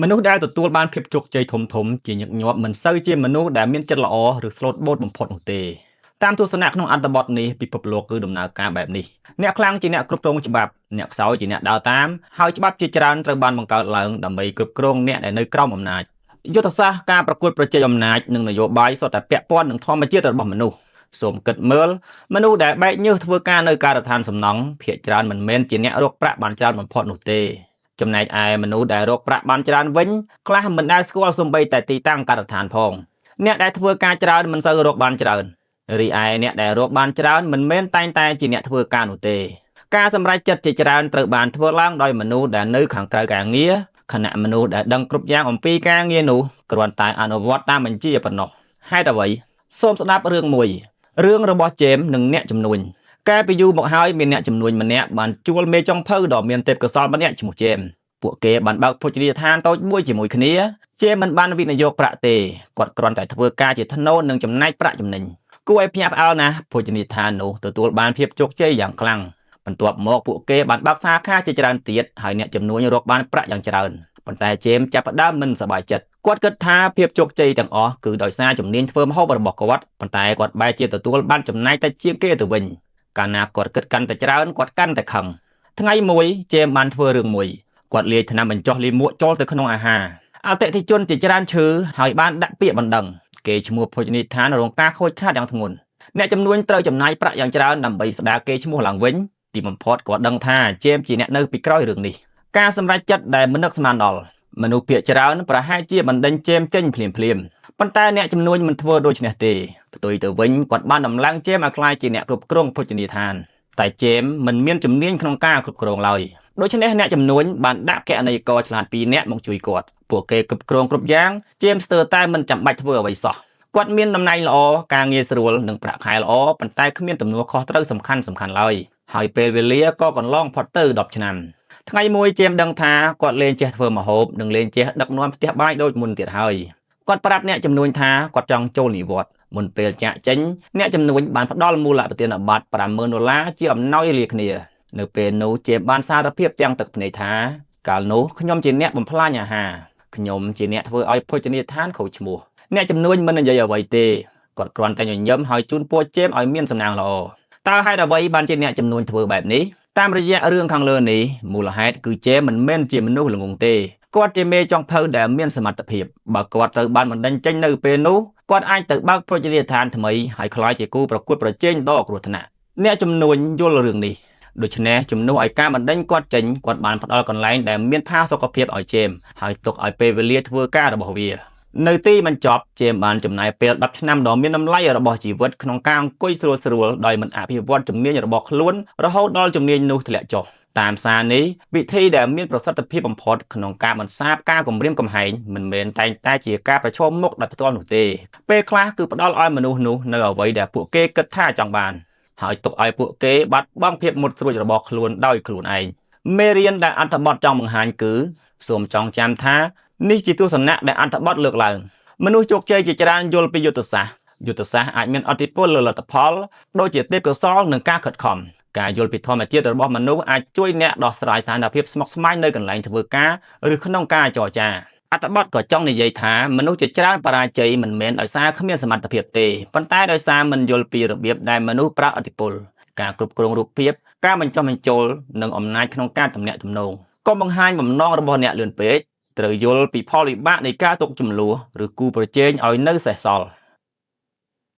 មនុស្សដែលទទួលបានភាពជោគជ័យធំៗជាញឹកញាប់មិនសូវជាមនុស្សដែលមានចិត្តល្អឬស្លូតបូតបំផុតនោះទេតាមទស្សនៈក្នុងអត្ថបទនេះពិភពលោកគឺដំណើរការបែបនេះអ្នកខ្លាំងជាអ្នកគ្រប់គ្រងច្បាប់អ្នកខ្សោយជាអ្នកដើរតាមហើយច្បាប់ជាច្រើនត្រូវបានបង្កើតឡើងដើម្បីគ្រប់គ្រងអ្នកដែលនៅក្រោមអំណាចយុទ្ធសាស្ត្រការប្រកួតប្រជែងអំណាចនិងនយោបាយសុទ្ធតែពាក់ព័ន្ធនឹងធម្មជាតិរបស់មនុស្សសូមគិតមើលមនុស្សដែលបែកញើសធ្វើការនៅការដ្ឋានសំណង់ភាគច្រើនមិនមែនជាអ្នករកប្រាក់បានច្រើនបំផុតនោះទេចំណែកឯមនុស្សដែលរកប្រាក់បានច្រើនវិញខ្លះមិនដែលស្គាល់សូម្បីតែទីតាំងការដ្ឋានផងអ្នកដែលធ្វើការច្រើនមិនសូវរកបានច្រើនរីឯអ្នកដែលរកបានច្រើនមិនមែនតែងតែជាអ្នកធ្វើការនោះទេការសម្រេចចិត្តជាច្រើនត្រូវបានធ្វើឡើងដោយមនុស្សដែលនៅខាងក្រៅការងារខណៈមនុស្សដែលដឹងគ្រប់យ៉ាងអំពីការងារនោះគ្រាន់តែអនុវត្តតាមបញ្ជាប៉ុណ្ណោះហេតុអ្វីសូមស្ដាប់រឿងមួយរឿងរបស់ជេមនិងអ្នកជំនួញកាលពីយូរមកហើយមានអ្នកជំនួញម្នាក់បានជួលមេចុងភៅដ៏មានទេពកោសល្យម្នាក់ឈ្មោះជេមពួកគេបានបើកភោជនីយដ្ឋានតូចមួយជាមួយគ្នាជេមមិនបានវិនិយោគប្រាក់ទេគាត់គ្រាន់តែធ្វើការជាថ្នូរនិងចំណែកប្រាក់ចំណេញគួរឲ្យភ្ញាក់ផ្អើលណាស់ភោជនីយដ្ឋាននោះទទួលបានភាពជោគជ័យយ៉ាងខ្លាំងបន្ទាប់មកពួកគេបានបើកសាខាជាច្រើនទៀតហើយអ្នកជំនួញរកបានប្រាក់យ៉ាងច្រើនប៉ុន្តែជេមចាប់ផ្ដើមមិនសប្បាយចិត្តគាត់គិតថាភាពជោគជ័យទាំងអស់គឺដោយសារជំនាញធ្វើម្ហូបរបស់គាត់ប៉ុន្តែគាត់បែរជាទទួលបានចំណែកតែជាងគេទៅវិញកាលណាគាត់គិតកាន់តែច្រើនគាត់កាន់តែខឹងថ្ងៃមួយជេមបានធ្វើរឿងមួយគាត់លាយថ្នាំបញ្ចុះលាមកចូលទៅក្នុងអាហារអតិថិជនជាច្រើនឈឺហើយបានដាក់ពាក្យបណ្ដឹងគេឈ្មោះភោជនីយដ្ឋានរងការខូចខាតយ៉ាងធ្ងន់អ្នកជំនួញត្រូវចំណាយប្រាក់យ៉ាងច្រើនដើម្បីស្ដារគេឈ្មោះឡើងវិញទីបំផុតគាត់ដឹងថាជេមជាអ្នកនៅពីក្រោយរឿងនេះការសម្រេចចិត្តដែលមិននឹកស្មានដល់មនុស្សភាគច្រើនប្រហែលជាបណ្ដេញជេមចេញភ្លាមប៉ុន្តែអ្នកជំនួញមិនធ្វើដូច្នេះទេផ្ទុយទៅវិញគាត់បានដំឡើងជេមឲ្យក្លាយជាអ្នកគ្រប់គ្រងភោជនីយដ្ឋានតែជេមមិនមានជំនាញក្នុងការគ្រប់គ្រងឡើយដូច្នេះអ្នកជំនួញបានដាក់គណនេយ្យករឆ្លាត2នាក់មកជួយគាត់ពួកគេគ្រប់គ្រងគ្រប់យ៉ាងជេមស្ទើរតែមិនចាំបាច់ធ្វើអ្វីសោះគាត់មានតំណែងល្អការងារស្រួលនិងប្រាក់ខែល្អប៉ុន្តែគ្មានទំនួលខុសត្រូវសំខាន់ឡើយហើយពេលវេលាក៏កន្លងផុតទៅ10ឆ្នាំថ្ងៃមួយជេមដឹងថាគាត់លែងចេះធ្វើម្ហូបនិងលែងចេះដឹកនាំផ្ទះបាយដូចមុនទៀតហើយគាត់ប្រាប់អ្នកជំនួញថាគាត់ចង់ចូលនិវត្តន៍មុនពេលចាក់ចេញអ្នកជំនួញបានផ្ដល់មូលប្រទានប័ត្រ$50,000ជាអំណោយលាគ្នានៅពេលនោះជេមបានសារភាពទាំងទឹកភ្នែកថាកាលនោះខ្ញុំជាអ្នកបំផ្លាញអាហារខ្ញុំជាអ្នកធ្វើឲ្យភោជនីយដ្ឋានខូចឈ្មោះអ្នកជំនួញមិននិយាយអ្វីទេគាត់គ្រាន់តែញញឹមហើយជូនពរជេមឲ្យមានសំណាងល្អតើហេតុអ្វីបានជាអ្នកជំនួញធ្វើបែបនេះតាមរយៈរឿងខាងលើនេះមូលហេតុគឺជេមមិនមែនជាមនុស្សល្ងងទេគាត់ជាមេចុងភៅដែលមានសមត្ថភាពបើគាត់ត្រូវបានបណ្ដេញចេញនៅពេលនោះគាត់អាចទៅបើកភោជនីយដ្ឋានថ្មីហើយក្លាយជាគូប្រកួតប្រជែងដ៏គ្រោះថ្នាក់អ្នកជំនួញយល់រឿងនេះដូច្នេះជំនួសឲ្យការបណ្ដេញគាត់ចេញគាត់បានផ្ដល់កន្លែងដែលមានផាសុកភាពឲ្យជេមហើយទុកឲ្យពេលវេលាធ្វើការរបស់វានៅទីបញ្ចប់ជេមបានចំណាយពេល10ឆ្នាំដ៏មានតម្លៃរបស់ជីវិតក្នុងការអង្គុយស្រួលដោយមិនអភិវឌ្ឍជំនាញរបស់ខ្លួនរហូតដល់ជំនាញនោះធ្លាក់ចុះតាមសារនេះវិធីដែលមានប្រសិទ្ធភាពបំផុតក្នុងការបន្សាបការគំរាមកំហែងមិនមែនតែងតែជាការប្រឈមមុខដោយផ្ទាល់នោះទេពេលខ្លះគឺផ្ដល់ឲ្យមនុស្សនោះនៅអ្វីដែលពួកគេគិតថាចង់បានហើយទុកឲ្យពួកគេបាត់បង់ភាពមុតស្រួចរបស់ខ្លួនដោយខ្លួនឯងមេរៀនដែលអត្ថបទចង់បង្ហាញគឺសូមចងចាំថានេះជាទស្សនៈដែលអត្ថបទលើកឡើងមនុស្សជោគជ័យជាច្រើនយល់ពីយុទ្ធសាស្ត្រអាចមានឥទ្ធិពលលើលទ្ធផលដូចជាទេពកោសល្យនិងការខិតខំការយល់ពីធម្មជាតិរបស់មនុស្សអាចជួយអ្នកដោះស្រាយស្ថានភាពស្មុគស្មាញនៅកន្លែងធ្វើការឬក្នុងការចរចាអត្ថបទក៏ចង់និយាយថាមនុស្សជាច្រើនបរាជ័យមិនមែនដោយសារគ្មានសមត្ថភាពទេប៉ុន្តែដោយសារមិនយល់ពីរបៀបដែលមនុស្សប្រើឥទ្ធិពលការគ្រប់គ្រងរូបភាពការបញ្ចុះបញ្ចូលនិងអំណាចក្នុងការទំនាក់ទំនងកុំបង្ហាញបំណងរបស់អ្នកលឿនពេកត្រូវយល់ពីផលវិបាកនៃការតកចំនួនឬគូប្រជែងឲ្យនៅសេសសល់